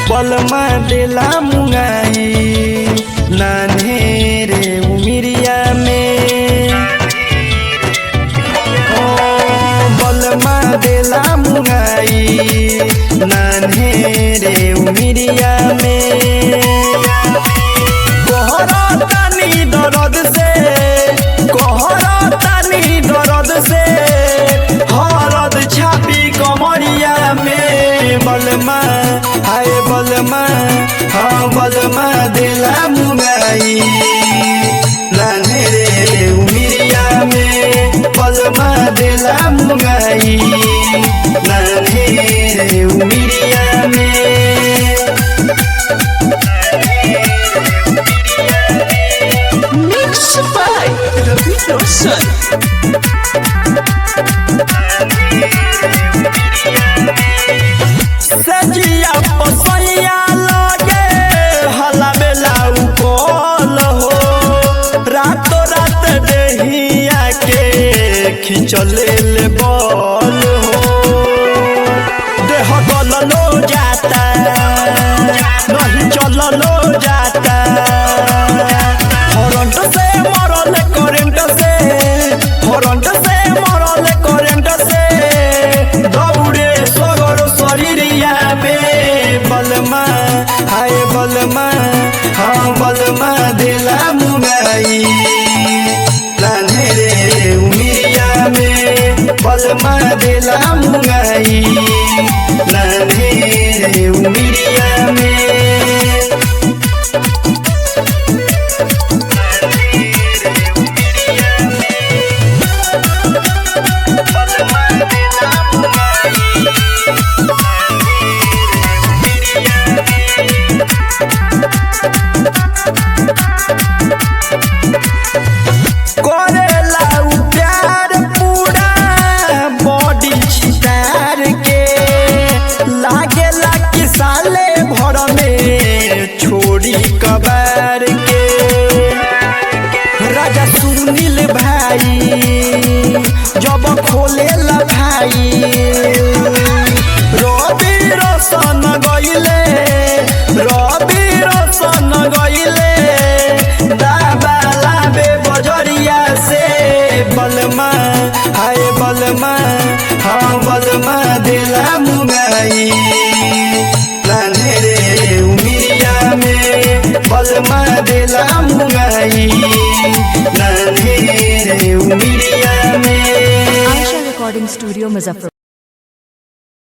पलमा देला मुंगाई नान्हे रे उमिरिया में। ओ बलमा देला मुंगाई नान्हे रे उमिरिया में। कहरतानी दर्द से कहरतानी दर्द से हरद छापी कमरिया में। बलमा हाय बलमा हाँ बलमा देला मुंगाई नान्हे रे उमिरिया में। बलमा देला मुंगाई नान्हे रे उमिरिया में। Mixed by Ravi Roshan. सजिया पसैया लगे हला बेला उकल हो। रातो रात देहिया के खिंचले ले बल हो। देह गललो जाता नहीं चललो जाता। हरंट से मरल करेंट से हरंट से मरल करेंट से दौड़े सगर शरीरिया में। बलमा हाय बलमा हाँ बलमा देला मुंगाई नान्हे रे उमिरिया में। बलमा देला मुंगाई नान्हे रे उमिरिया में। करेला प्यार पूरा बॉडी छितार के। लागेला कि साले भर में छोड़ी कबार के। राजा सुनील भाई जब खोलेला भाई रवि रोशन गइले रवि रोशन गइले दाबा लाबे बजरिया से। बलमा हाय बलमा हाँ बलमा देला मुंगाई नान्हे रे उमिरिया में। बलमा देला मुंगाई नान्हे रे उमिरिया में। Ayesha recording studio Muzaffarpur.